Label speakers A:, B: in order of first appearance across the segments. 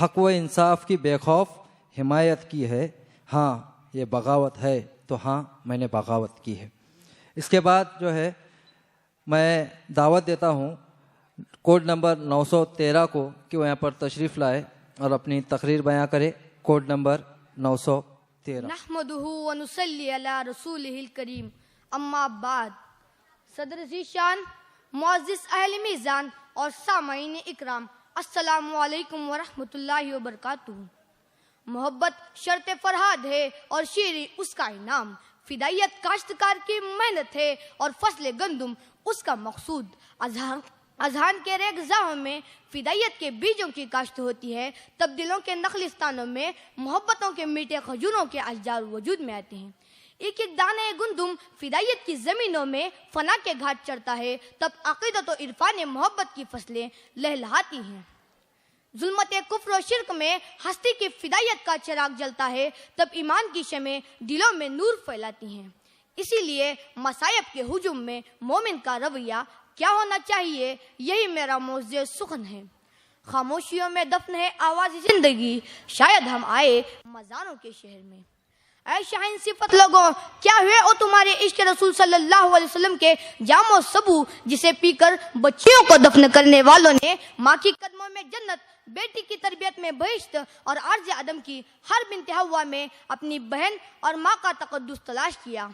A: حق و انصاف کی بے خوف حمایت کی ہے، ہاں یہ بغاوت ہے تو ہاں میں نے بغاوت کی ہے۔ اس کے بعد جو ہے میں دعوت دیتا ہوں کوڈ نمبر 913 کو کہ وہ یہاں پر تشریف لائے اور اپنی تقریر بیان کرے۔ Code number 913۔
B: نحمدہ ونصلی علی رسولہ الکریم، اما بعد۔ صدر ذیشان، معزز اہل میزان اور سامعین اکرام، السلام علیکم ورحمۃ اللہ وبرکاتہ۔ محبت شرط فرہاد ہے اور شیری اس کا انعام، فدائیت کاشتکار کی محنت ہے اور فصل گندم اس کا مقصود۔ اذہان کے ریگزاہوں میں فدائیت کے بیجوں کی کاشت ہوتی ہے، تب دلوں کے نخلستانوں میں محبتوں کے میٹھے کھجوروں کے اشجار وجود میں آتے ہیں۔ ایک ایک دانے گندم فدائیت کی زمینوں میں فنا کے گھاٹ چڑھتا ہے، تب عقیدت و عرفان محبت کی فصلیں لہلہاتی ہیں۔ ظلمت کفر و شرک میں ہستی کی فدائیت کا چراغ جلتا ہے، تب ایمان کی شمعیں دلوں میں نور پھیلاتی ہیں۔ اسی لیے مصائب کے ہجوم میں مومن کا رویہ کیا ہونا چاہیے، یہی میرا موضوع سخن ہے۔ خاموشیوں میں دفن ہے آواز زندگی، شاید ہم آئے مزاروں کے شہر میں۔ اے شاہین صفت لوگوں، کیا ہوئے او تمہارے عشق رسول صلی اللہ علیہ وسلم کے جام و سبو، جسے پی کر بچیوں کو دفن کرنے والوں نے ماں کی قدموں میں جنت، بیٹی کی تربیت میں بہشت اور عرض عدم کی ہر بنت حوا میں اپنی بہن اور ماں کا تقدس تلاش کیا۔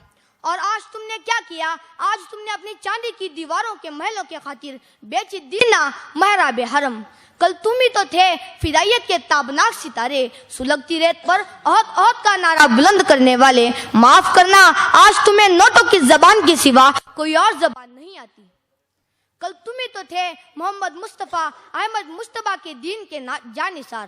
B: اور آج تم نے کیا کیا؟ آج تم نے اپنی چاندی کی دیواروں کے محلوں کے خاطر بیچ دینا محراب حرم۔ کل تم ہی تو تھے فدائیت کے تابناک ستارے، سلگتی ریت پر عہد عہد کا نعرہ بلند کرنے والے۔ معاف کرنا، آج تمہیں نوٹوں کی زبان کے سوا کوئی اور زبان نہیں آتی۔ کل تم ہی تو تھے محمد مصطفیٰ احمد مشتبہ کے دین کے جانثار،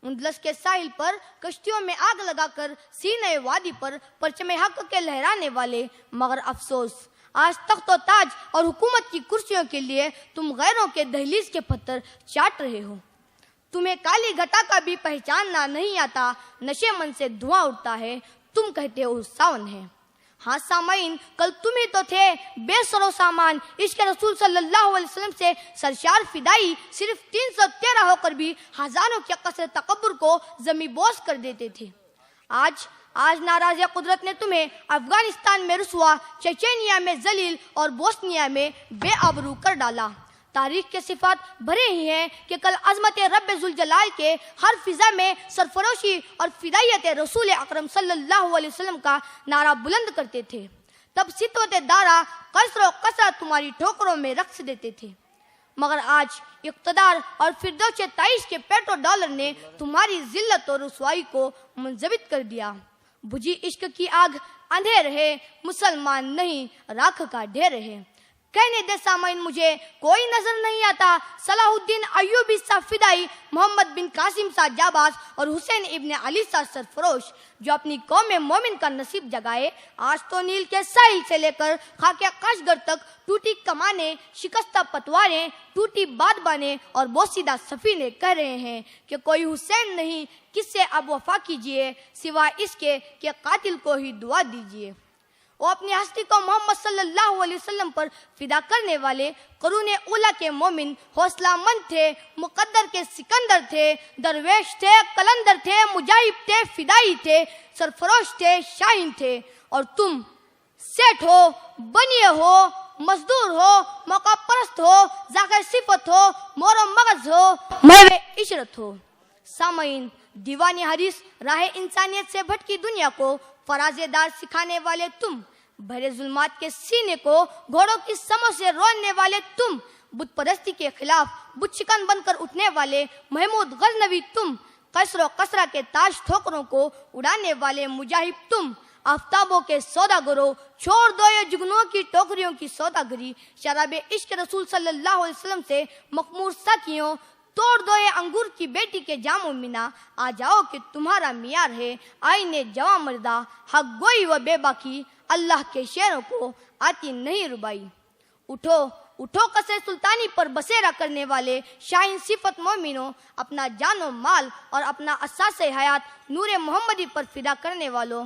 B: اندلس کے ساحل پر کشتیوں میں آگ لگا کر سینے وادی پر پرچم حق کے لہرانے والے۔ مگر افسوس، آج تخت و تاج اور حکومت کی کرسیوں کے لیے تم غیروں کے دہلیز کے پتھر چاٹ رہے ہو۔ تمہیں کالی گھٹا کا بھی پہچاننا نہیں آتا، نشے من سے دھواں اٹھتا ہے، تم کہتے ہو ساون ہے۔ ہاں سامعین، کل تم ہی تو تھے بے سر و سامان، عشق رسول صلی اللہ علیہ وسلم سے سرشار فدائی، صرف 313 ہو کر بھی ہزاروں کے قصر تکبر کو زمیں بوس کر دیتے تھے۔ آج ناراض قدرت نے تمہیں افغانستان میں رسوا، چچینیا میں ذلیل اور بوسنیا میں بے آبرو کر ڈالا۔ تاریخ کے صفات بھرے ہی ہیں کہ کل عظمت رب ذوالجلال کے ہر فضا میں سرفروشی اور فدائیت رسول اکرم صلی اللہ علیہ وسلم کا نعرہ بلند کرتے تھے، تب ستوت دارا قصر و قصرہ تمہاری ٹھوکروں میں رقص دیتے تھے۔ مگر آج اقتدار اور فردوس تعیش کے پیٹرو ڈالر نے تمہاری ذلت اور رسوائی کو منضبط کر دیا۔ بجھی عشق کی آگ اندھیر ہے، مسلمان نہیں راکھ کا ڈھیر ہے۔ کہنے دے سامعین، مجھے کوئی نظر نہیں آتا صلاح الدین ایوبی سا فدائی، محمد بن قاسم سا جاباز اور حسین ابن علی سا سرفروش، جو اپنی قوم مومن کا نصیب جگائے۔ آج تو نیل کے ساحل سے لے کر خاک قشگر تک ٹوٹی کمانیں، شکستہ پتواریں، ٹوٹی بادبانیں اور بوسیدہ سفینے کہہ رہے ہیں کہ کوئی حسین نہیں، کس سے اب وفا کیجیے سوائے اس کے کہ قاتل کو ہی دعا دیجیے۔ وہ اپنی ہستی کو محمد صلی اللہ علیہ وسلم پر فدا کرنے والے قرون اولا کے مومن حوصلہ مند تھے، مقدر کے سکندر تھے، درویش تھے، قلندر تھے، مجاہب تھے، فدائی تھے، سرفروش تھے، شاہین تھے۔ اور تم سیٹ ہو، بنیے ہو، مزدور ہو، موقع پرست ہو، ذاکر صفت ہو، مور و مغز ہو، محو عشرت ہو۔ سامعین، دیوانی حدیث راہ انسانیت سے بھٹکی دنیا کو فراز دار سکھانے والے تم، بھرے ظلمات کے سینے کو گھوڑوں کی سموں سے رونے والے تم، بت پرستی کے خلاف بت شکن بن کر اٹھنے والے محمود غزنوی تم، قصر و قصرہ کے تاج ٹھوکروں کو اڑانے والے مجاہد تم، آفتابوں کے سوداگروں، چھوڑ دو یہ جگنوں کی ٹوکریوں کی سوداگری، شراب عشق رسول صلی اللہ علیہ وسلم سے مخمور ساکیوں، توڑ دو یہ انگور کی بیٹی کے جام و مینا، آ جاؤ کہ تمہارا معیار ہے آئینے جواں مردہ، حق گوئی و بے باکی، اللہ کے شعروں کو آتی نہیں ربائی۔ اٹھو اٹھو قصر سلطانی پر بسیرا کرنے والے شاہین صفت مومنوں، اپنا جان و مال اور اپنا اساس حیات نور محمدی پر فدا کرنے والوں،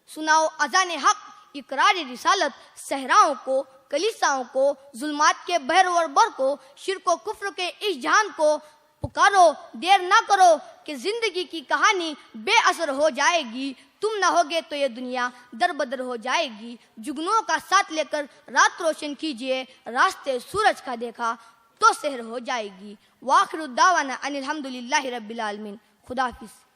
B: سناؤ اذان حق، اقرار رسالت، صحراؤں کو، کلیساؤں کو، ظلمات کے بحر و بر کو، شرک و کفر کے اس جہان کو، پکارو، دیر نہ کرو کہ زندگی کی کہانی بے اثر ہو جائے گی، تم نہ ہوگے تو یہ دنیا در بدر ہو جائے گی۔ جگنوں کا ساتھ لے کر رات روشن کیجئے، راستے سورج کا دیکھا تو سحر ہو جائے گی۔ وآخر الدعوانا ان الحمدللہ رب العالمین۔ خدا حافظ۔